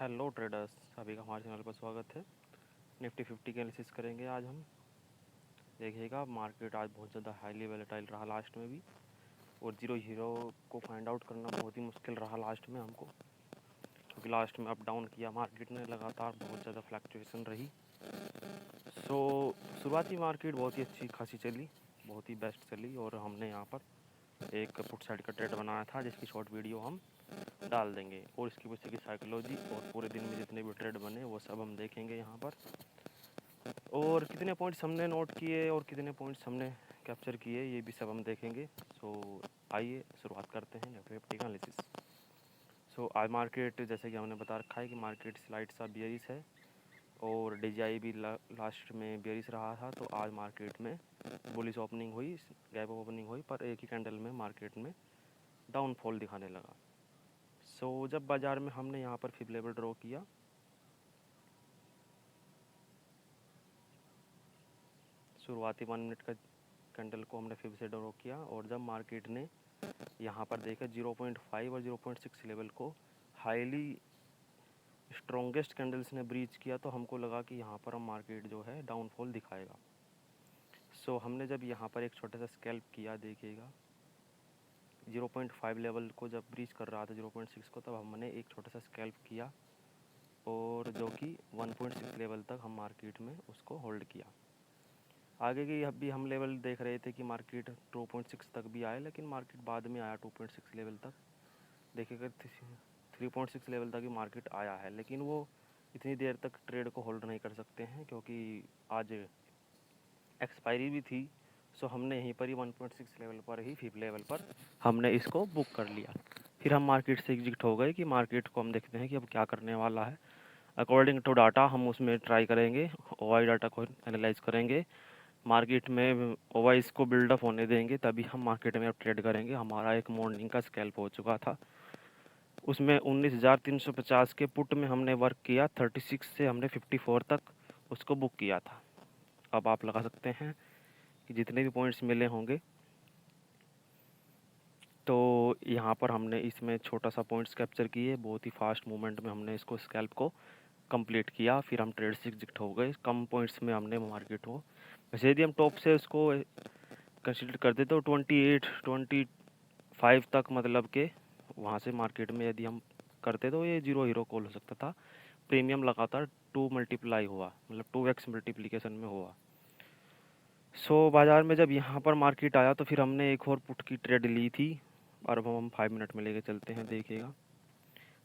Hello traders, सभी का हमारे चैनल पर स्वागत है। निफ्टी 50 के एनालिसिस करेंगे आज हम। देखिएगा, मार्केट आज बहुत ज़्यादा हाईली वोलेटाइल रहा लास्ट में भी, और जीरो हीरो को फाइंड आउट करना बहुत ही मुश्किल रहा लास्ट में हमको, क्योंकि लास्ट में अप डाउन किया मार्केट ने लगातार, बहुत ज़्यादा फ्लक्चुएशन रही। सो शुरुआती मार्केट बहुत ही अच्छी खासी चली, बहुत ही बेस्ट चली, और हमने यहाँ पर एक पुट साइड का ट्रेड बनाया था जिसकी शॉर्ट वीडियो हम डाल देंगे, और इसकी पीछे की साइकोलॉजी और पूरे दिन में जितने भी ट्रेड बने वो सब हम देखेंगे यहाँ पर, और कितने पॉइंट्स हमने नोट किए और कितने पॉइंट्स हमने कैप्चर किए ये भी सब हम देखेंगे। सो आइए शुरुआत करते हैं निफ्टी 50 का एनालिसिस। सो आज मार्केट, जैसे कि हमने बता रखा है कि मार्केट स्लाइड सा बियरिश है, और DJI भी लास्ट में बियरिश रहा था। तो आज मार्केट में बुलिश ओपनिंग हुई, गैप ओपनिंग हुई, पर एक ही कैंडल में मार्केट में डाउनफॉल दिखाने लगा। सो जब बाज़ार में हमने यहाँ पर फिब लेवल ड्रॉ किया, शुरुआती 1 मिनट का कैंडल को हमने फिब से ड्रॉ किया, और जब मार्केट ने यहाँ पर देखा 0.5 और 0.6 लेवल को हाईली स्ट्रॉन्गेस्ट कैंडल्स ने ब्रीच किया, तो हमको लगा कि यहाँ पर हम मार्केट जो है डाउनफॉल दिखाएगा। सो हमने जब यहाँ पर एक छोटा सा स्कैल्प किया, देखिएगा 0.5 लेवल को जब ब्रीच कर रहा था 0.6 को, तब हमने एक छोटा सा स्कैल्प किया, और जो कि 1.6 लेवल तक हम मार्केट में उसको होल्ड किया। आगे की अभी हम लेवल देख रहे थे कि मार्केट 2.6 तक भी आए, लेकिन मार्केट बाद में आया 2.6 लेवल तक। देखिएगा 3.6 लेवल तक ही मार्केट आया है, लेकिन वो इतनी देर तक ट्रेड को होल्ड नहीं कर सकते हैं, क्योंकि आज एक्सपायरी भी थी। सो हमने यहीं पर ही 1.6 लेवल पर ही फिफ्थ लेवल पर हमने इसको बुक कर लिया। फिर हम मार्केट से एग्जिट हो गए कि मार्केट को हम देखते हैं कि अब क्या करने वाला है। अकॉर्डिंग टू डाटा हम उसमें ट्राई करेंगे, OI डाटा को एनालाइज करेंगे, मार्केट में OIs को बिल्डअप होने देंगे, तभी हम मार्केट में अब ट्रेड करेंगे। हमारा एक मॉर्निंग का स्कैल्प हो चुका था, उसमें 19,350 के पुट में हमने वर्क किया, 36 से हमने 54 तक उसको बुक किया था। अब आप लगा सकते हैं कि जितने भी पॉइंट्स मिले होंगे, तो यहाँ पर हमने इसमें छोटा सा पॉइंट्स कैप्चर किए, बहुत ही फास्ट मूवमेंट में हमने इसको स्कैल्प को कंप्लीट किया। फिर हम ट्रेड से एग्जिट हो गए, कम पॉइंट्स में हमने मार्केट को, वैसे यदि हम टॉप से उसको कंसिडर करते तो 28 25 तक, मतलब के वहाँ से मार्केट में यदि हम करते तो ये जीरो हीरो कॉल हो सकता था। प्रीमियम लगातार 2 मल्टीप्लाई हुआ, मतलब 2x मल्टीप्लिकेशन में हुआ। सो बाज़ार में जब यहाँ पर मार्केट आया तो फिर हमने एक और पुट की ट्रेड ली थी, और अब हम 5 मिनट में लेके चलते हैं। देखिएगा,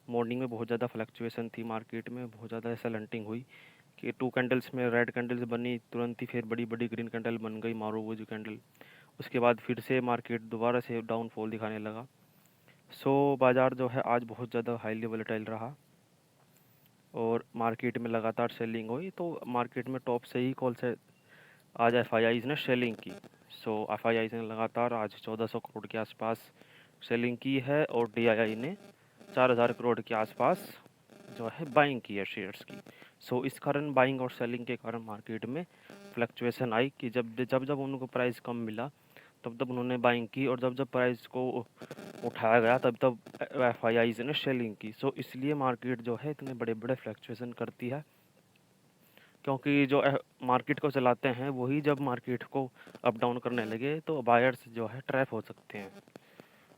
मॉर्निंग में बहुत ज़्यादा फ्लक्चुएशन थी मार्केट में, बहुत ज़्यादा ऐसा लंटिंग हुई कि 2 कैंडल्स में रेड कैंडल्स बनी, तुरंत ही फिर बड़ी बड़ी ग्रीन कैंडल बन गई, मारूबुजू कैंडल। उसके बाद फिर से मार्केट दोबारा से डाउनफॉल दिखाने लगा। सो बाज़ार जो है आज बहुत ज़्यादा हाईली वोलेटाइल रहा, और मार्केट में लगातार सेलिंग हुई। तो मार्केट में टॉप से ही कॉल से आज FIIs ने सेलिंग की। सो FIIs ने लगातार आज 1400 करोड़ के आसपास सेलिंग की है, और DII ने 4000 करोड़ के आसपास जो है बाइंग की है शेयर्स की। सो इस कारण बाइंग और सेलिंग के कारण मार्केट में फ्लक्चुएशन आई कि जब जब जब उनको प्राइस कम मिला तब तब उन्होंने बाइंग की, और जब जब प्राइस को उठाया गया तब तब FIIs ने सेलिंग की। सो इसलिए मार्केट जो है इतने बड़े बड़े फ्लक्चुएशन करती है, क्योंकि जो मार्केट को चलाते हैं वही जब मार्केट को अप डाउन करने लगे तो बायर्स जो है ट्रैप हो सकते हैं।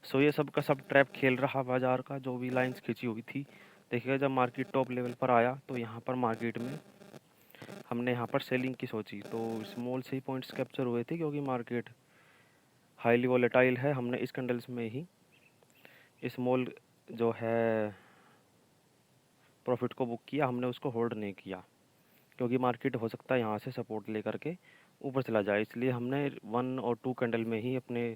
सो ये सब का सब ट्रैप खेल रहा बाज़ार का, जो भी लाइंस खींची हुई थी। देखिएगा, जब मार्केट टॉप लेवल पर आया तो यहाँ पर मार्केट में हमने यहाँ पर सेलिंग की सोची, तो स्मॉल से ही पॉइंट्स कैप्चर हुए थे, क्योंकि मार्केट हाईली वोलेटाइल है। हमने इस कैंडल्स में ही स्मॉल जो है प्रॉफिट को बुक किया, हमने उसको होल्ड नहीं किया, क्योंकि मार्केट हो सकता है यहाँ से सपोर्ट लेकर के ऊपर चला जाए, इसलिए हमने 1 और 2 कैंडल में ही अपने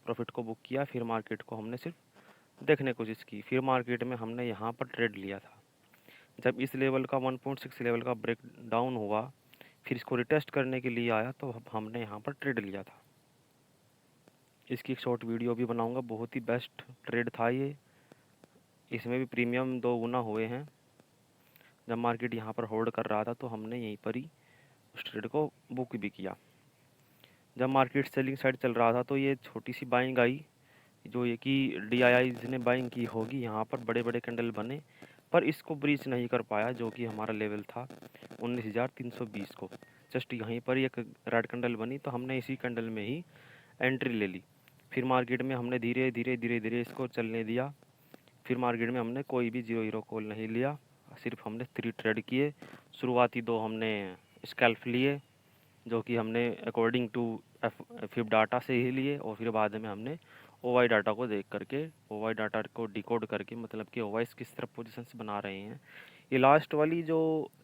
प्रॉफिट को बुक किया। फिर मार्केट को हमने सिर्फ देखने की कोशिश की। फिर मार्केट में हमने यहाँ पर ट्रेड लिया था, जब इस लेवल का 1.6 लेवल का ब्रेक डाउन हुआ, फिर इसको रिटेस्ट करने के लिए आया, तो हमने यहाँ पर ट्रेड लिया था। इसकी एक शॉर्ट वीडियो भी बनाऊंगा, बहुत ही बेस्ट ट्रेड था ये, इसमें भी प्रीमियम 2 गुना हुए हैं। जब मार्केट यहाँ पर होल्ड कर रहा था तो हमने यहीं पर ही उस ट्रेड को बुक भी किया। जब मार्केट सेलिंग साइड चल रहा था तो ये छोटी सी बाइंग आई, जो ये कि DIIs ने बाइंग की होगी। यहाँ पर बड़े बड़े कैंडल बने, पर इसको ब्रीच नहीं कर पाया, जो कि हमारा लेवल था 19,320 को। जस्ट यहीं पर एक रेड कैंडल बनी तो हमने इसी कैंडल में ही एंट्री ले ली। फिर मार्केट में हमने धीरे धीरे इसको चलने दिया। फिर मार्केट में हमने कोई भी जीरो हीरो कॉल नहीं लिया, सिर्फ हमने 3 ट्रेड किए। शुरुआती 2 हमने स्कैल्प लिए, जो कि हमने अकॉर्डिंग टू फिब डाटा से ही लिए, और फिर बाद में हमने ओवाई डाटा को देख करके, ओवाई डाटा को डिकोड करके, मतलब कि ओवाईस किस तरह पोजीशंस बना रहे हैं। ये लास्ट वाली जो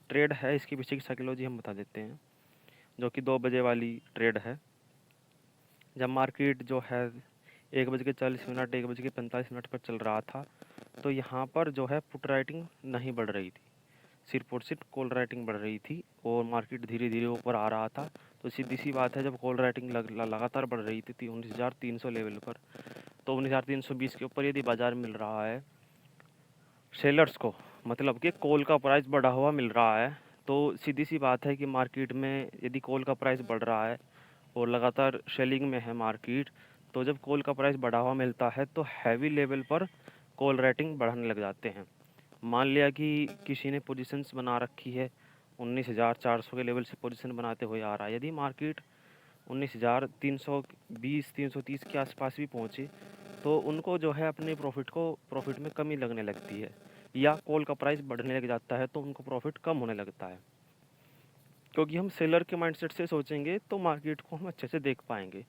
ट्रेड है इसके पीछे की साइकोलॉजी हम बता देते हैं, जो कि 2 बजे वाली ट्रेड है। जब मार्केट जो है 1:40, 1:45 पर चल रहा था, तो यहाँ पर जो है पुट राइटिंग नहीं बढ़ रही थी, सिर्फ और सिर्फ कॉल राइटिंग बढ़ रही थी, और मार्केट धीरे धीरे ऊपर आ रहा था। तो सीधी सी बात है, जब कॉल राइटिंग लगातार बढ़ रही थी 19,300 लेवल पर, तो 19,320 के ऊपर यदि बाज़ार मिल रहा है सेलर्स को, मतलब कि कॉल का प्राइस बढ़ा हुआ मिल रहा है, तो सीधी सी बात है कि मार्केट में यदि कॉल का प्राइस बढ़ रहा है और लगातार सेलिंग में है मार्केट, तो जब कॉल का प्राइस बढ़ा हुआ मिलता है तो हैवी लेवल पर कॉल रेटिंग बढ़ाने लग जाते हैं। मान लिया कि किसी ने पोजीशंस बना रखी है 19,400 के लेवल से पोजीशन बनाते हुए आ रहा है, यदि मार्केट 19,320 330 के आसपास भी पहुँचे, तो उनको जो है अपने प्रॉफिट में कमी लगने लगती है, या कॉल का प्राइस बढ़ने लग जाता है तो उनको प्रॉफिट कम होने लगता है। क्योंकि हम सेलर के माइंडसेट से सोचेंगे तो मार्केट को हम अच्छे से देख पाएंगे।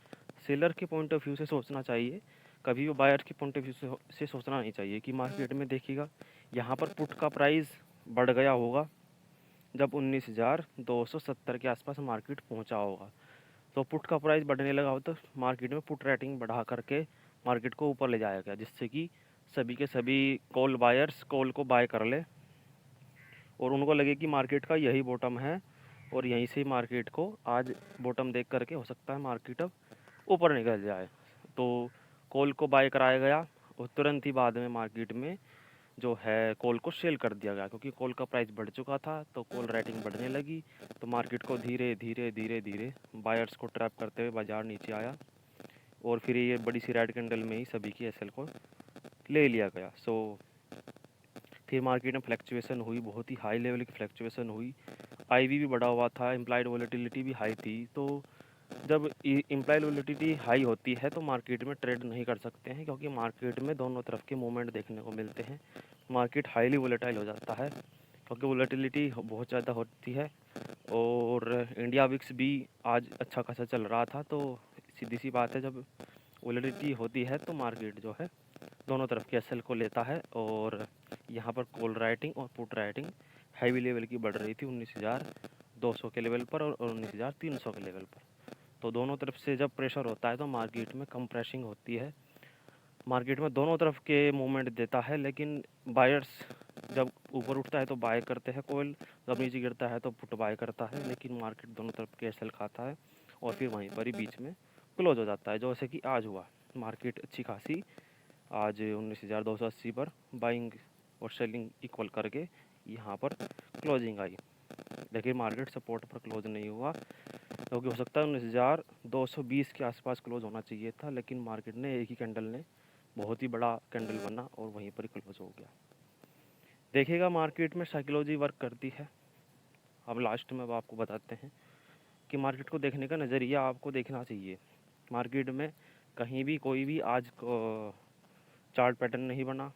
सेलर के पॉइंट ऑफ व्यू से सोचना चाहिए, कभी भी बायर के पॉइंट ऑफ व्यू से सोचना नहीं चाहिए कि मार्केट में देखिएगा यहाँ पर पुट का प्राइस बढ़ गया होगा जब 19,270 के आसपास मार्केट पहुँचा होगा, तो पुट का प्राइस बढ़ने लगा हो तो मार्केट में पुट रेटिंग बढ़ा करके मार्केट को ऊपर ले जाया गया, जिससे कि सभी के सभी कॉल बायर्स कॉल को बाय कर ले और उनको लगे कि मार्केट का यही बॉटम है, और यहीं से मार्केट को आज बॉटम देख करके हो सकता है मार्केट अब ऊपर निकल जाए। तो कॉल को बाय कराया गया और तुरंत ही बाद में मार्केट में जो है कॉल को सेल कर दिया गया, क्योंकि कॉल का प्राइस बढ़ चुका था तो कॉल रेटिंग बढ़ने लगी, तो मार्केट को धीरे धीरे बायर्स को ट्रैप करते हुए बाज़ार नीचे आया, और फिर ये बड़ी सी रेड कैंडल में ही सभी की एसएल को ले लिया गया। फिर मार्केट में फ्लैक्चुएशन हुई, बहुत ही हाई लेवल की फ्लैक्चुएशन हुई, आईवी भी बढ़ा हुआ था, इम्प्लाइड वॉलेटिलिटी भी हाई थी। तो जब इम्प्लाइड वॉलेटिलिटी हाई होती है तो मार्केट में ट्रेड नहीं कर सकते हैं, क्योंकि मार्केट में दोनों तरफ के मूवमेंट देखने को मिलते हैं। मार्केट हाईली वॉलेटाइल हो जाता है क्योंकि वॉलेटिलिटी बहुत ज़्यादा होती है, और इंडिया विक्स भी आज अच्छा खासा चल रहा था। तो सीधी सी बात है, जब वॉलेटिलिटी होती है तो मार्केट जो है दोनों तरफ के एसएल को लेता है, और यहाँ पर कॉल राइटिंग और पुट राइटिंग हैवी लेवल की बढ़ रही थी 19,200 के लेवल पर और 19,300 के लेवल पर। तो दोनों तरफ से जब प्रेशर होता है तो मार्केट में कंप्रेसिंग होती है, मार्केट में दोनों तरफ के मूवमेंट देता है, लेकिन बायर्स जब ऊपर उठता है तो बाय करते हैं कॉल, जब नीचे गिरता है तो पुट बाय करता है, लेकिन मार्केट दोनों तरफ के एसएल खाता है और फिर वहीं पर ही बीच में क्लोज हो जाता है, जैसे कि आज हुआ। मार्केट अच्छी खासी आज 19,280 पर बाइंग और सेलिंग इक्वल करके यहाँ पर क्लोजिंग आई, लेकिन मार्केट सपोर्ट पर क्लोज नहीं हुआ, क्योंकि हो सकता है 19,220 के आसपास क्लोज होना चाहिए था, लेकिन मार्केट ने एक ही कैंडल ने बहुत ही बड़ा कैंडल बना और वहीं पर ही क्लोज हो गया। देखिएगा मार्केट में साइकोलॉजी वर्क करती है। अब लास्ट में अब आपको बताते हैं कि मार्केट को देखने का नज़रिया आपको देखना चाहिए। मार्केट में कहीं भी कोई भी आज चार्ट पैटर्न नहीं बना,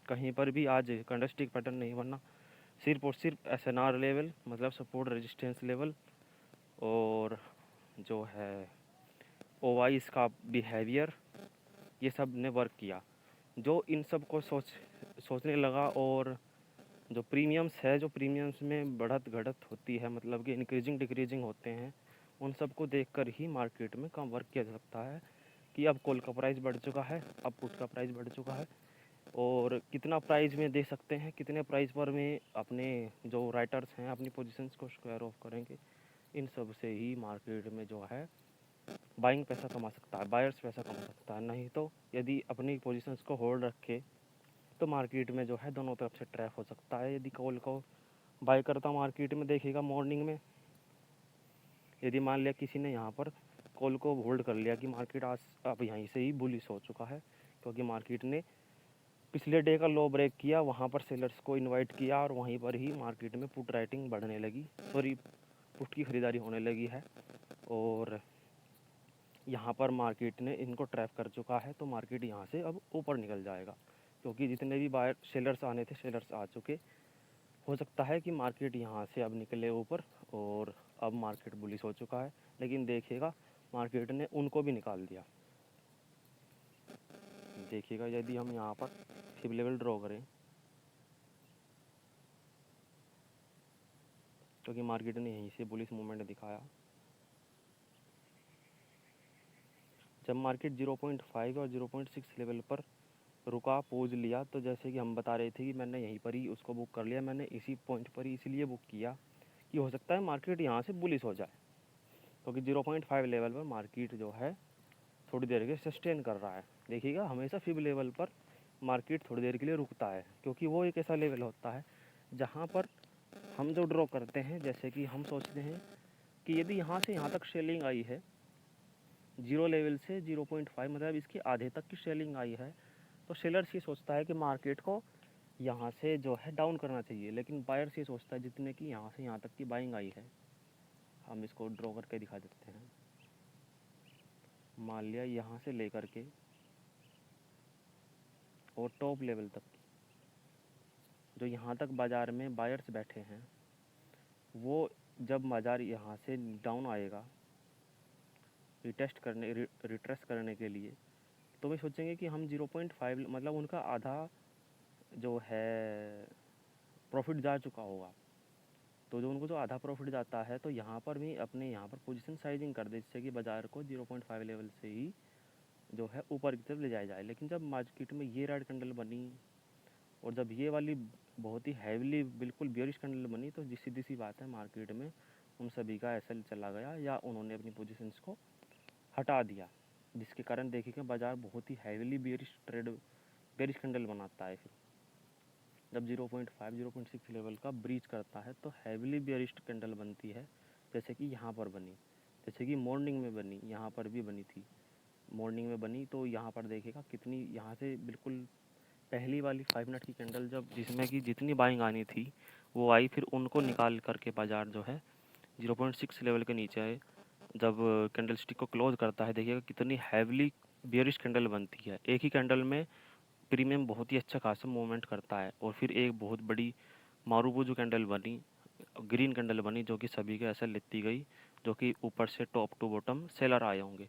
कहीं पर भी आज कैंडलस्टिक पैटर्न नहीं बना, सिर्फ और सिर्फ एसएनआर लेवल, मतलब सपोर्ट रेजिस्टेंस लेवल, और जो है ओवाइस का बिहेवियर, ये सब ने वर्क किया। जो इन सब को सोचने लगा, और जो प्रीमियम्स है, जो प्रीमियम्स में बढ़त घटत होती है, मतलब कि इंक्रीजिंग डिक्रीजिंग होते हैं, उन सब को देखकर ही मार्केट में कम वर्क किया जा सकता है कि अब कॉल का प्राइस बढ़ चुका है, अब पुट का प्राइस बढ़ चुका है, और कितना प्राइस में दे सकते हैं, कितने प्राइस पर में अपने जो राइटर्स हैं अपनी पोजीशंस को स्क्वायर ऑफ करेंगे। इन सब से ही मार्केट में जो है बाइंग पैसा कमा सकता है, बायर्स पैसा कमा सकता है। नहीं तो यदि अपनी पोजीशंस को होल्ड रखे तो मार्केट में जो है दोनों तरफ से ट्रैप हो सकता है। यदि कॉल को बाय करता मार्केट में देखेगा मॉर्निंग में, यदि मान लिया किसी ने यहाँ पर कॉल को होल्ड कर लिया कि मार्केट आज अब यहीं से ही बुलिश हो चुका है, क्योंकि मार्केट ने पिछले डे का लो ब्रेक किया, वहाँ पर सेलर्स को इनवाइट किया और वहीं पर ही मार्केट में पुट राइटिंग बढ़ने लगी, सॉरी पुट की ख़रीदारी होने लगी है। और यहाँ पर मार्केट ने इनको ट्रैप कर चुका है, तो मार्केट यहाँ से अब ऊपर निकल जाएगा, क्योंकि जितने भी बायर सेलर्स आने थे सेलर्स आ चुके। हो सकता है कि मार्केट यहाँ से अब निकले ऊपर और अब मार्केट बुलिश हो चुका है, लेकिन देखिएगा मार्केट ने उनको भी निकाल दिया। देखिएगा यदि हम यहाँ पर फिब लेवल ड्रॉ करें, क्योंकि मार्केट ने यहीं से बुलिश मूवमेंट दिखाया। जब मार्केट 0.5 और 0.6 लेवल पर रुका, पोज लिया, तो जैसे कि हम बता रहे थे कि मैंने यहीं पर ही उसको बुक कर लिया। मैंने इसी पॉइंट पर ही इसलिए बुक किया कि हो सकता है मार्केट यहाँ से बुलिश हो जाए, क्योंकि 0.5 लेवल पर मार्केट जो है थोड़ी देर के सस्टेन कर रहा है। देखिएगा हमेशा फिब लेवल पर मार्केट थोड़ी देर के लिए रुकता है, क्योंकि वो एक ऐसा लेवल होता है जहाँ पर हम जो ड्रॉ करते हैं, जैसे कि हम सोचते हैं कि यदि यहाँ से यहाँ तक सेलिंग आई है, 0 लेवल से 0.5 मतलब इसके आधे तक की सेलिंग आई है, तो सेलर्स ये सोचता है कि मार्केट को यहाँ से जो है डाउन करना चाहिए, लेकिन बायर्स ये सोचता है जितने की यहाँ से यहाँ तक की बाइंग आई है। हम इसको ड्रॉ करके दिखा देते हैं। मान लिया यहाँ से लेकर के और टॉप लेवल तक जो यहाँ तक बाज़ार में बायर्स बैठे हैं, वो जब बाज़ार यहाँ से डाउन आएगा रिट्रेस करने के लिए, तो वे सोचेंगे कि हम 0.5 मतलब उनका आधा जो है प्रॉफिट जा चुका होगा। तो जो उनको जो आधा प्रॉफिट जाता है, तो यहाँ पर भी अपने यहाँ पर पोजीशन साइजिंग कर दे, जिससे कि बाज़ार को 0.5 लेवल से ही जो है ऊपर की तरफ ले जाया जाए। लेकिन जब मार्केट में ये रेड कैंडल बनी और जब ये वाली बहुत ही हैवीली बिल्कुल बियरिश कैंडल बनी, तो सीधी सी बात है मार्केट में उन सभी का एसएल चला गया या उन्होंने अपनी पोजीशंस को हटा दिया, जिसके कारण देखिएगा बाज़ार बहुत ही हैवीली बियरिश कैंडल बनाता है। फिर जब 0.5 0.6 लेवल का ब्रीच करता है तो हैवीली बियरिश कैंडल बनती है, जैसे कि यहाँ पर बनी, जैसे कि मॉर्निंग में बनी, यहाँ पर भी बनी थी, मॉर्निंग में बनी। तो यहाँ पर देखिएगा कितनी यहाँ से बिल्कुल पहली वाली 5 मिनट की कैंडल जब जिसमें कि जितनी बाइंग आनी थी वो आई, फिर उनको निकाल करके बाज़ार जो है 0.6 लेवल के नीचे जब कैंडल स्टिक को क्लोज करता है, देखिएगा कितनी हैवीली बियरिश कैंडल बनती है। एक ही कैंडल में प्रीमियम बहुत ही अच्छा खासा मूवमेंट करता है। और फिर एक बहुत बड़ी मारूबुजू कैंडल बनी, ग्रीन कैंडल बनी, जो कि सभी के ऐसे लेती गई, जो कि ऊपर से टॉप टू बॉटम सेलर आए होंगे।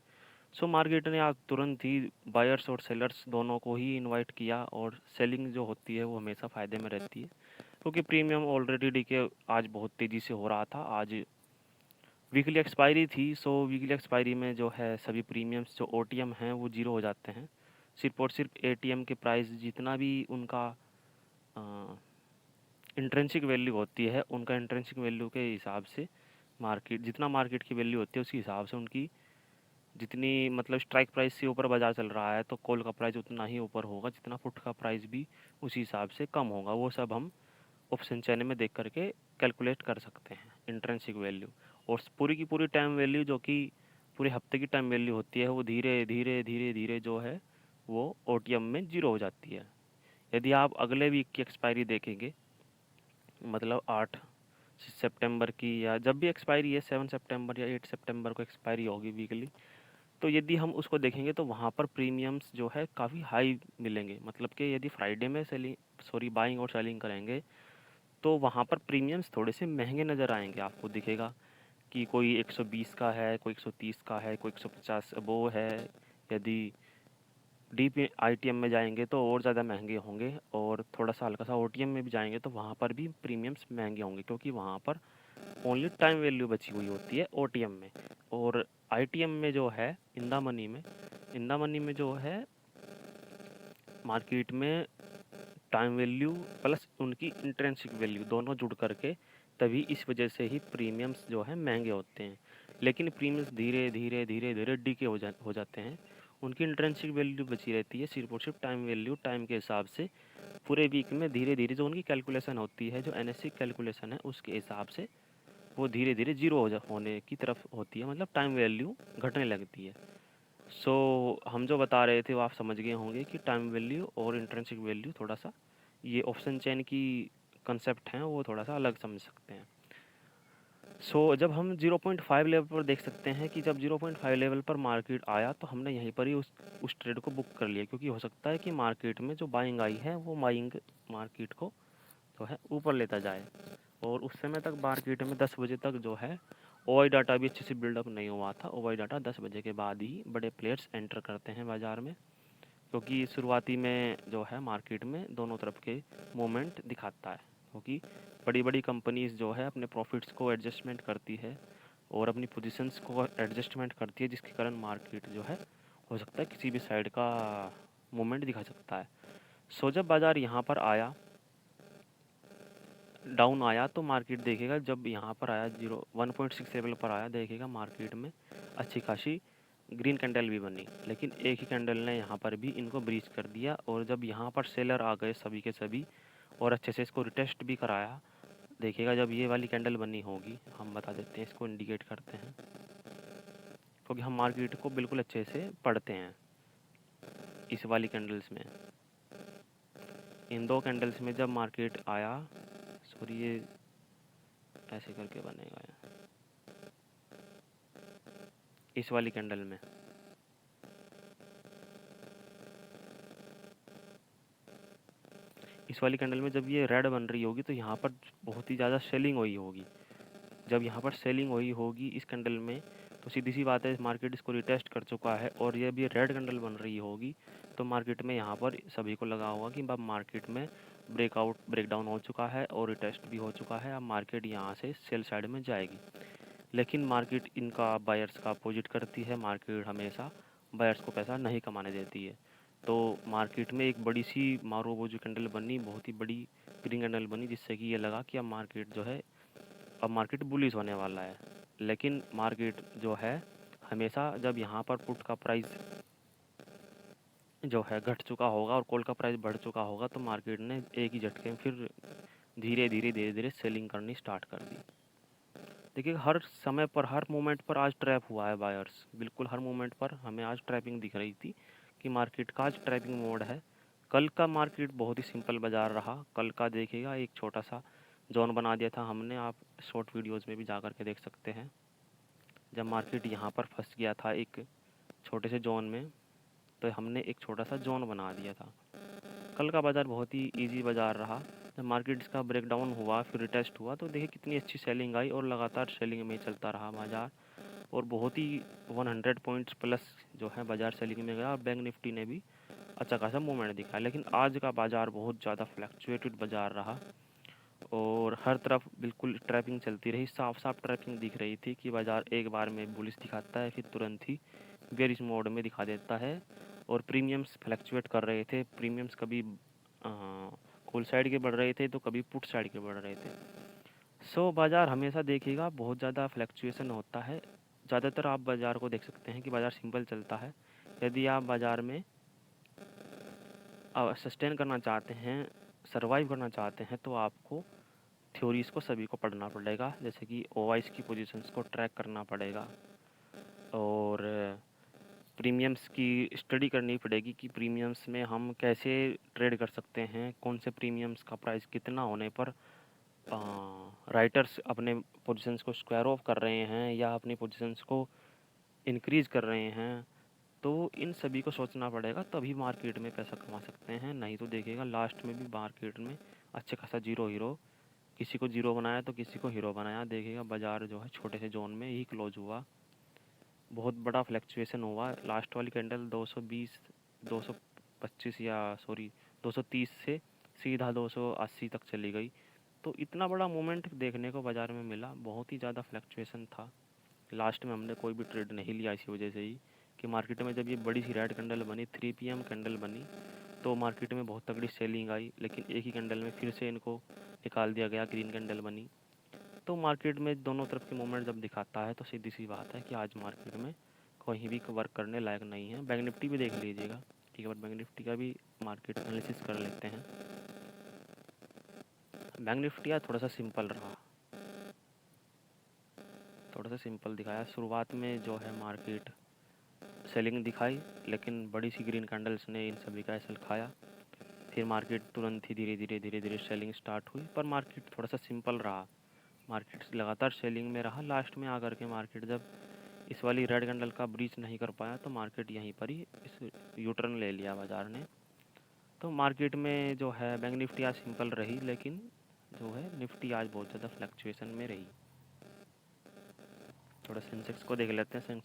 सो मार्केट ने आज तुरंत ही बायर्स और सेलर्स दोनों को ही इनवाइट किया, और सेलिंग जो होती है वो हमेशा फ़ायदे में रहती है, क्योंकि प्रीमियम ऑलरेडी डीके आज बहुत तेज़ी से हो रहा था। आज वीकली एक्सपायरी थी, सो वीकली एक्सपायरी में जो है सभी प्रीमियम्स जो ओटीएम हैं वो ज़ीरो हो जाते हैं। सिर्फ और सिर्फ एटीएम के प्राइस जितना भी उनका इंट्रिंसिक वैल्यू होती है, उनका इंट्रिंसिक वैल्यू के हिसाब से मार्केट जितना मार्केट की वैल्यू होती है उसी हिसाब से उनकी जितनी मतलब स्ट्राइक प्राइस से ऊपर बाज़ार चल रहा है, तो कॉल का प्राइस उतना ही ऊपर होगा, जितना पुट का प्राइस भी उसी हिसाब से कम होगा। वो सब हम ऑप्शन चैन में देख करके कैलकुलेट कर सकते हैं इंट्रिंसिक वैल्यू। और पूरी की पूरी टाइम वैल्यू जो कि पूरे हफ्ते की टाइम वैल्यू होती है, वो धीरे धीरे धीरे धीरे जो है वो ओटीएम में ज़ीरो हो जाती है। यदि आप अगले वीक की एक्सपायरी देखेंगे, मतलब 8 सितंबर की, या जब भी एक्सपायरी है 7 सितंबर या 8 सितंबर को एक्सपायरी होगी वीकली, तो यदि हम उसको देखेंगे तो वहाँ पर प्रीमियम्स जो है काफ़ी हाई मिलेंगे। मतलब कि यदि फ्राइडे में बाइंग और सेलिंग करेंगे तो वहाँ पर प्रीमियम्स थोड़े से महंगे नज़र आएंगे। आपको दिखेगा कि कोई 120 का है, कोई 130 का है, कोई 150 वो है। यदि डीप आईटीएम में जाएंगे तो और ज़्यादा महंगे होंगे, और थोड़ा सा हल्का सा ओटीएम में भी जाएंगे तो वहाँ पर भी प्रीमियम्स महंगे होंगे, क्योंकि वहाँ पर ओनली टाइम वैल्यू बची हुई होती है ओटीएम में। और आईटीएम में जो है इंदा मनी में जो है मार्केट में टाइम वैल्यू प्लस उनकी इंट्रिंसिक वैल्यू दोनों जुड़ करके तभी इस वजह से ही प्रीमियम्स जो है महंगे होते हैं। लेकिन प्रीमियम्स धीरे धीरे धीरे धीरे डीके हो जाते हैं, उनकी इंट्रिंसिक वैल्यू बची रहती है सिर्फ और सिर्फ टाइम वैल्यू टाइम के हिसाब से। पूरे वीक में धीरे धीरे जो उनकी कैलकुलेशन होती है, जो एनएससी कैलकुलेशन है, उसके हिसाब से वो धीरे धीरे जीरो होने की तरफ होती है, मतलब टाइम वैल्यू घटने लगती है। सो हम जो बता रहे थे वो आप समझ गए होंगे कि टाइम वैल्यू और इंट्रिंसिक वैल्यू थोड़ा सा ये ऑप्शन चेन की कंसेप्ट हैं वो थोड़ा सा अलग समझ सकते हैं। सो जब हम 0.5 लेवल पर देख सकते हैं कि जब 0.5 लेवल पर मार्केट आया तो हमने यहीं पर ही उस ट्रेड को बुक कर लिया, क्योंकि हो सकता है कि मार्केट में जो बाइंग आई है वो बाइंग मार्केट को जो है ऊपर लेता जाए। और उस समय तक मार्केट में 10 बजे तक जो है ओआई डाटा भी अच्छे से बिल्डअप नहीं हुआ था। ओआई डाटा 10 बजे के बाद ही बड़े प्लेयर्स एंटर करते हैं बाज़ार में, क्योंकि शुरुआती में जो है मार्केट में दोनों तरफ के मूवमेंट दिखाता है, क्योंकि बड़ी बड़ी कंपनीज़ जो है अपने प्रॉफिट्स को एडजस्टमेंट करती है और अपनी पोजीशंस को एडजस्टमेंट करती है, जिसके कारण मार्केट जो है हो सकता है किसी भी साइड का मूवमेंट दिखा सकता है। सो जब बाज़ार यहाँ पर आया, डाउन आया, तो मार्केट देखेगा जब यहाँ पर आया 1.6 लेवल पर आया, देखेगा मार्केट में अच्छी खासी ग्रीन कैंडल भी बनी, लेकिन एक ही कैंडल ने यहाँ पर भी इनको ब्रीच कर दिया। और जब यहाँ पर सेलर आ गए सभी के सभी और अच्छे से इसको रिटेस्ट भी कराया, देखिएगा जब ये वाली कैंडल बनी होगी, हम बता देते हैं, इसको इंडिकेट करते हैं, क्योंकि हम मार्केट को बिल्कुल अच्छे से पढ़ते हैं। इस वाली कैंडल्स में, इन दो कैंडल्स में जब मार्केट आया, सॉरी ये ऐसे करके बनेगा इस वाली कैंडल में, इस वाली कैंडल में जब ये रेड बन रही होगी तो यहाँ पर बहुत ही ज़्यादा सेलिंग हुई होगी। जब यहाँ पर सेलिंग हुई होगी इस कैंडल में, तो सीधी सी बात है मार्केट इसको रिटेस्ट कर चुका है। और ये भी रेड कैंडल बन रही होगी तो मार्केट में यहाँ पर सभी को लगा होगा कि अब मार्केट में ब्रेकडाउन हो चुका है और रिटेस्ट भी हो चुका है, अब मार्केट यहाँ से सेल साइड में जाएगी। लेकिन मार्केट इनका बायर्स का अपोजिट करती है, मार्केट हमेशा बायर्स को पैसा नहीं कमाने देती है। तो मार्केट में एक बड़ी सी मारूबोजू कैंडल बनी, बहुत ही बड़ी ग्रीन कैंडल बनी, जिससे कि ये लगा कि अब मार्केट जो है, अब मार्केट बुलिश होने वाला है। लेकिन मार्केट जो है हमेशा जब यहाँ पर पुट का प्राइस जो है घट चुका होगा और कॉल का प्राइस बढ़ चुका होगा, तो मार्केट ने एक ही झटके में फिर धीरे धीरे सेलिंग करनी स्टार्ट कर दी। देखिए हर समय पर, हर मोमेंट पर आज ट्रैप हुआ है बायर्स, बिल्कुल हर मोमेंट पर हमें आज ट्रैपिंग दिख रही थी कि मार्केट का आज ट्रैपिंग मोड है। कल का मार्केट बहुत ही सिंपल बाजार रहा। कल का देखिएगा एक छोटा सा जोन बना दिया था हमने, आप शॉर्ट वीडियोस में भी जा कर के देख सकते हैं। जब मार्केट यहाँ पर फंस गया था एक छोटे से जोन में, तो हमने एक छोटा सा जोन बना दिया था। कल का बाज़ार बहुत ही इजी बाज़ार रहा। जब मार्केट इसका ब्रेकडाउन हुआ फिर रिटेस्ट हुआ, तो देखिए कितनी अच्छी सेलिंग आई और लगातार सेलिंग में ही चलता रहा बाज़ार, और बहुत ही 100 पॉइंट्स प्लस जो है बाज़ार सेलिंग में गया और बैंक निफ्टी ने भी अच्छा खासा मूवमेंट दिखाया। लेकिन आज का बाज़ार बहुत ज़्यादा फ्लैक्चुएटेड बाज़ार रहा और हर तरफ बिल्कुल ट्रैपिंग चलती रही, साफ साफ ट्रैपिंग दिख रही थी कि बाज़ार एक बार में बुलिश दिखाता है फिर तुरंत ही बेरिश मोड में दिखा देता है। और प्रीमियम्स फ्लैक्चुएट कर रहे थे, प्रीमियम्स कभी कॉल साइड के बढ़ रहे थे तो कभी पुट साइड के बढ़ रहे थे। सो बाज़ार हमेशा देखिएगा बहुत ज़्यादा फ्लैक्चुएशन होता है। ज़्यादातर आप बाज़ार को देख सकते हैं कि बाज़ार सिंपल चलता है। यदि आप बाज़ार में सस्टेन करना चाहते हैं, सर्वाइव करना चाहते हैं, तो आपको थ्योरीज़ को सभी को पढ़ना पड़ेगा, जैसे कि ओवाइस की पोजीशंस को ट्रैक करना पड़ेगा और प्रीमियम्स की स्टडी करनी पड़ेगी कि प्रीमियम्स में हम कैसे ट्रेड कर सकते हैं, कौन से प्रीमियम्स का प्राइस कितना होने पर राइटर्स अपने पोजीशंस को स्क्वायर ऑफ कर रहे हैं या अपनी पोजीशंस को इंक्रीज़ कर रहे हैं। तो इन सभी को सोचना पड़ेगा, तभी मार्केट में पैसा कमा सकते हैं। नहीं तो देखिएगा लास्ट में भी मार्केट में अच्छे खासा जीरो हीरो, किसी को जीरो बनाया तो किसी को हीरो बनाया। देखिएगा बाज़ार जो है छोटे से जोन में ही क्लोज हुआ, बहुत बड़ा फ्लैक्चुएशन हुआ। लास्ट वाली कैंडल 220 225 या सॉरी 230 से सीधा 280 तक चली गई। तो इतना बड़ा मूवमेंट देखने को बाज़ार में मिला, बहुत ही ज़्यादा फ्लैक्चुएशन था। लास्ट में हमने कोई भी ट्रेड नहीं लिया इसी वजह से ही कि मार्केट में जब ये बड़ी सी रेड कैंडल बनी, 3 PM कैंडल बनी, तो मार्केट में बहुत तगड़ी सेलिंग आई। लेकिन एक ही कैंडल में फिर से इनको निकाल दिया गया, ग्रीन कैंडल बनी। तो मार्केट में दोनों तरफ की मूवमेंट जब दिखाता है तो सीधी सी बात है कि आज मार्केट में कहीं भी वर्क करने लायक नहीं है। बैंक निफ्टी भी देख लीजिएगा, ठीक है, बट बैंक निफ्टी का भी मार्केट एनालिसिस कर लेते हैं। बैंक निफ्टी आज थोड़ा सा सिंपल रहा, थोड़ा सा सिंपल दिखाया। शुरुआत में जो है मार्केट सेलिंग दिखाई, लेकिन बड़ी सी ग्रीन कैंडल्स ने इन सभी का एसएल खाया। फिर मार्केट तुरंत ही धीरे धीरे सेलिंग स्टार्ट हुई, पर मार्केट थोड़ा सा सिंपल रहा। मार्केट लगातार सेलिंग में रहा। लास्ट में आकर के मार्केट जब इस वाली रेड कैंडल का ब्रीच नहीं कर पाया तो मार्केट यहीं पर ही इस यूटर्न ले लिया बाज़ार ने। तो मार्केट में जो है बैंक निफ्टी आज सिंपल रही, लेकिन जो है निफ्टी आज बहुत ज़्यादा फ्लक्चुएशन में रही। थोड़ा सेंसेक्स को देख लेते हैं।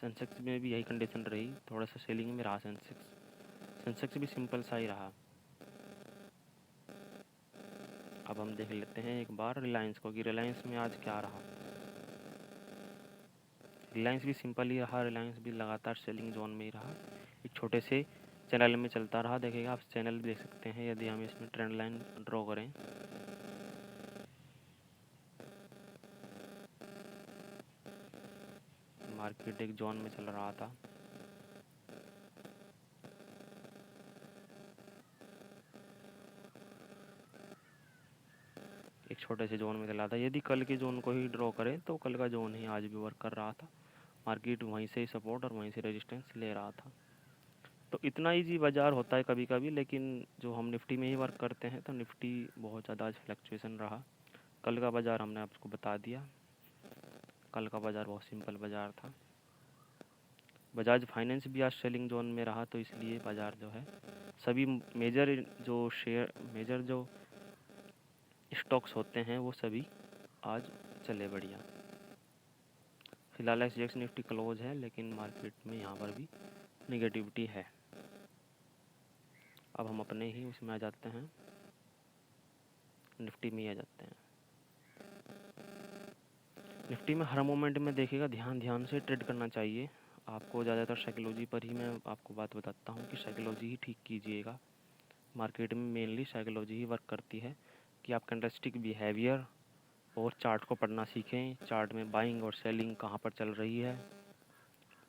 सेंसेक्स में भी यही कंडीशन रही, थोड़ा सा सेलिंग में रहा सेंसेक्स भी सिंपल सा ही रहा। अब हम देख लेते हैं एक बार रिलायंस को कि रिलायंस में आज क्या रहा। रिलायंस भी सिंपल ही रहा, रिलायंस भी लगातार सेलिंग जोन में ही रहा, एक छोटे से चैनल में चलता रहा। देखिएगा आप चैनल देख सकते हैं, यदि हम इसमें ट्रेंड लाइन ड्रॉ करें मार्केट एक जोन में चल रहा था। एक छोटे से जोन में चला था। यदि कल के जोन को ही ड्रॉ करें तो कल का जोन ही आज भी वर्क कर रहा था। मार्केट वहीं से ही सपोर्ट और वहीं से रेजिस्टेंस ले रहा था। तो इतना ईजी बाज़ार होता है कभी कभी, लेकिन जो हम निफ्टी में ही वर्क करते हैं तो निफ्टी बहुत ज़्यादा आज फ्लक्चुएशन रहा। कल का बाज़ार हमने आपको बता दिया, कल का बाज़ार बहुत सिंपल बाज़ार था। बजाज फाइनेंस भी आज सेलिंग जोन में रहा, तो इसलिए बाज़ार जो है सभी मेजर जो स्टॉक्स होते हैं वो सभी आज चले बढ़िया। फिलहाल एसजीएक्स निफ्टी क्लोज है, लेकिन मार्केट में यहाँ पर भी निगेटिविटी है। अब हम अपने ही उसमें आ जाते हैं, निफ्टी में ही आ जाते हैं। निफ्टी में हर मोमेंट में देखिएगा ध्यान से ट्रेड करना चाहिए आपको। ज़्यादातर साइकोलॉजी पर ही मैं आपको बात बताता हूँ कि साइकोलॉजी ही ठीक कीजिएगा। मार्केट में मेनली साइकोलॉजी ही वर्क करती है कि आप कैंडलस्टिक बिहेवियर और चार्ट को पढ़ना सीखें। चार्ट में बाइंग और सेलिंग कहाँ पर चल रही है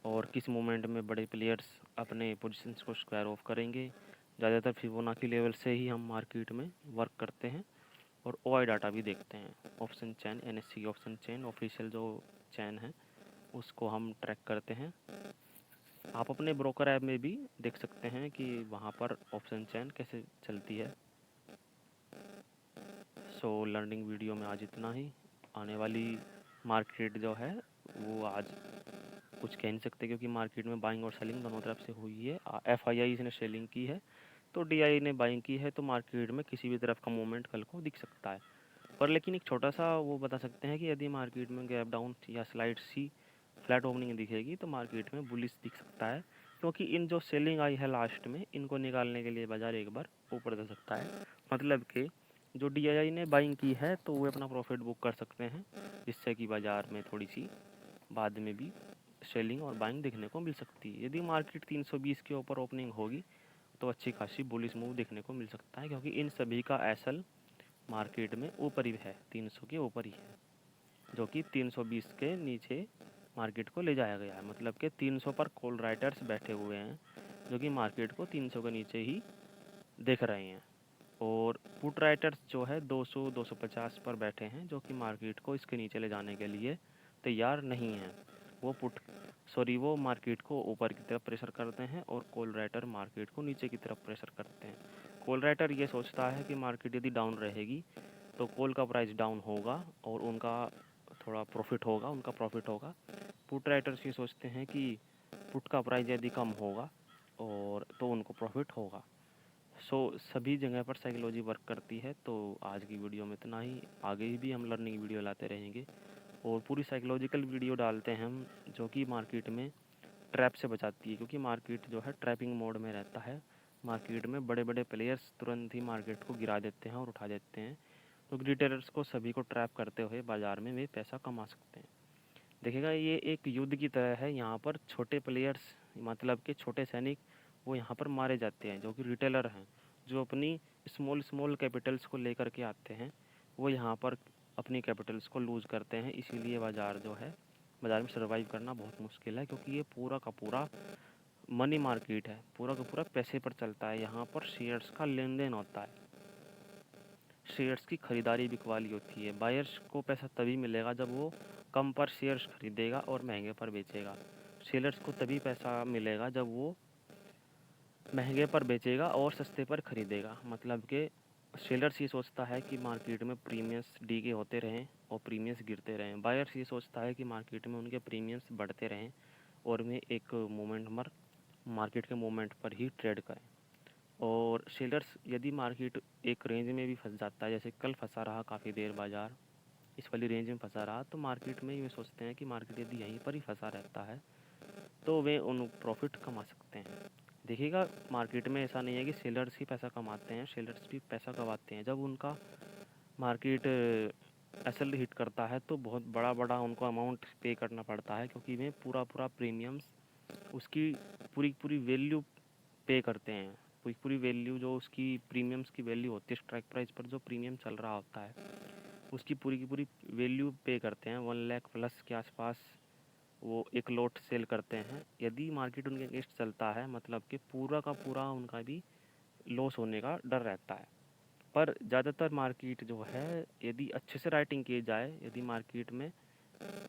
और किस मोमेंट में बड़े प्लेयर्स अपने पोजीशंस को स्क्वायर ऑफ करेंगे। ज़्यादातर फिबोनाची लेवल से ही हम मार्केट में वर्क करते हैं और ओआई डाटा भी देखते हैं। ऑप्शन चैन, एनएससी ऑप्शन चैन ऑफिशियल जो चैन है उसको हम ट्रैक करते हैं। आप अपने ब्रोकर ऐप में भी देख सकते हैं कि वहाँ पर ऑप्शन चैन कैसे चलती है। सो लर्निंग वीडियो में आज इतना ही। आने वाली मार्केट जो है वो आज कुछ कह नहीं सकते, क्योंकि मार्केट में बाइंग और सेलिंग दोनों तरफ से हुई है। एफआईआई ने सेलिंग की है तो डीआई ने बाइंग की है, तो मार्केट में किसी भी तरफ का मूवमेंट कल को दिख सकता है। पर लेकिन एक छोटा सा वो बता सकते हैं कि यदि मार्केट में गैप डाउन या स्लाइड सी फ्लैट ओपनिंग दिखेगी तो मार्केट में बुलिश दिख सकता है, क्योंकि इन जो सेलिंग आई है लास्ट में इनको निकालने के लिए बाज़ार एक बार ऊपर जा सकता है। मतलब कि जो डीआई ने बाइंग की है तो वो अपना प्रॉफिट बुक कर सकते हैं, जिससे कि बाज़ार में थोड़ी सी बाद में भी सेलिंग और बाइंग देखने को मिल सकती है। यदि मार्केट 320 के ऊपर ओपनिंग होगी तो अच्छी खासी बुलिश मूव देखने को मिल सकता है, क्योंकि इन सभी का एसएल मार्केट में ऊपर ही है, 300 के ऊपर ही है, जो कि 320 के नीचे मार्केट को ले जाया गया है। मतलब कि 300 पर कॉल राइटर्स बैठे हुए हैं जो कि मार्केट को 300 के नीचे ही देख रहे हैं, और पुट राइटर्स जो है 200-250 पर बैठे हैं जो कि मार्केट को इसके नीचे ले जाने के लिए तैयार नहीं हैं। वो मार्केट को ऊपर की तरफ प्रेशर करते हैं और कॉल राइटर मार्केट को नीचे की तरफ प्रेशर करते हैं। कॉल राइटर ये सोचता है कि मार्केट यदि डाउन रहेगी तो कॉल का प्राइस डाउन होगा और उनका थोड़ा प्रॉफिट होगा। पुट राइटर्स ये सोचते हैं कि पुट का प्राइस यदि कम होगा और तो उनको प्रॉफिट होगा। सभी जगह पर साइकोलॉजी वर्क करती है। तो आज की वीडियो में इतना ही। आगे भी हम लर्निंग वीडियो लाते रहेंगे और पूरी साइकोलॉजिकल वीडियो डालते हैं हम, जो कि मार्केट में ट्रैप से बचाती है, क्योंकि मार्केट जो है ट्रैपिंग मोड में रहता है। मार्केट में बड़े बड़े प्लेयर्स तुरंत ही मार्केट को गिरा देते हैं और उठा देते हैं, तो रिटेलर्स को सभी को ट्रैप करते हुए बाज़ार में वे पैसा कमा सकते हैं। देखिएगा ये एक युद्ध की तरह है। यहाँ पर छोटे प्लेयर्स, मतलब कि छोटे सैनिक, वो यहाँ पर मारे जाते हैं, जो कि रिटेलर हैं, जो अपनी स्मॉल कैपिटल्स को लेकर के आते हैं। वो यहाँ पर अपनी कैपिटल्स को लूज़ करते हैं। इसीलिए बाज़ार में सर्वाइव करना बहुत मुश्किल है, क्योंकि ये पूरा का पूरा मनी मार्केट है, पूरा का पूरा पैसे पर चलता है। यहाँ पर शेयर्स का लेन देन होता है, शेयर्स की खरीदारी बिकवाली होती है। बायर्स को पैसा तभी मिलेगा जब वो कम पर शेयर्स खरीदेगा और महंगे पर बेचेगा। सेलर्स को तभी पैसा मिलेगा जब वो महंगे पर बेचेगा और सस्ते पर ख़रीदेगा। मतलब कि सेलर्स ये सोचता है कि मार्केट में प्रीमियम्स डीके होते रहें और प्रीमियम्स गिरते रहें। बायर्स ये सोचता है कि मार्केट में उनके प्रीमियम्स बढ़ते रहें और वे एक मोमेंट पर मार्केट के मोमेंट पर ही ट्रेड करें। और सेलर्स यदि मार्केट एक रेंज में भी फंस जाता है, जैसे कल फंसा रहा काफ़ी देर बाज़ार इस वाली रेंज में फंसा रहा, तो मार्केट में ये सोचते हैं कि मार्केट यदि यहीं पर ही फंसा रहता है तो वे उन प्रॉफिट कमा सकते हैं। देखिएगा, मार्केट में ऐसा नहीं है कि सेलर्स ही पैसा कमाते हैं, सेलर्स भी पैसा कमाते हैं। जब उनका मार्केट एसएल हिट करता है तो बहुत बड़ा उनको अमाउंट पे करना पड़ता है, क्योंकि वे पूरा प्रीमियम्स उसकी पूरी वैल्यू पे करते हैं। पूरी वैल्यू जो उसकी प्रीमियम्स की वैल्यू होती है, स्ट्राइक प्राइस पर जो प्रीमियम चल रहा होता है उसकी पूरी की पूरी वैल्यू पे करते हैं। 1 लाख प्लस के आसपास वो एक लॉट सेल करते हैं। यदि मार्केट उनके अगेंस्ट चलता है, मतलब कि पूरा का पूरा उनका भी लॉस होने का डर रहता है। पर ज़्यादातर मार्केट जो है, यदि अच्छे से राइटिंग की जाए, यदि मार्केट में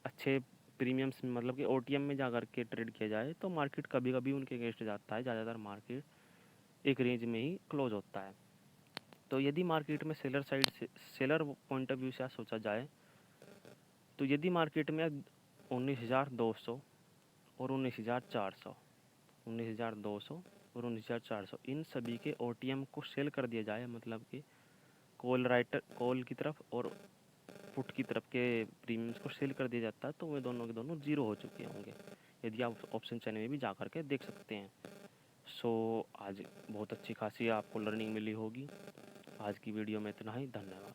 अच्छे प्रीमियम्स में मतलब कि ओटीएम में जा कर के ट्रेड किया जाए, तो मार्केट कभी कभी उनके अगेंस्ट जाता है। ज़्यादातर मार्केट एक रेंज में ही क्लोज होता है। तो यदि मार्केट में सेलर साइड से, सेलर पॉइंट ऑफ व्यू से सोचा जाए, तो यदि मार्केट में 19,200 और 19,400, 19,200 और 19,400 इन सभी के ओटीएम को सेल कर दिया जाए, मतलब कि कॉल की तरफ और पुट की तरफ के प्रीमियम्स को सेल कर दिया जाता है, तो वे दोनों के दोनों ज़ीरो हो चुके होंगे। यदि आप ऑप्शन चैन में भी जा कर के देख सकते हैं। सो आज बहुत अच्छी खासी आपको लर्निंग मिली होगी। आज की वीडियो में इतना ही। धन्यवाद।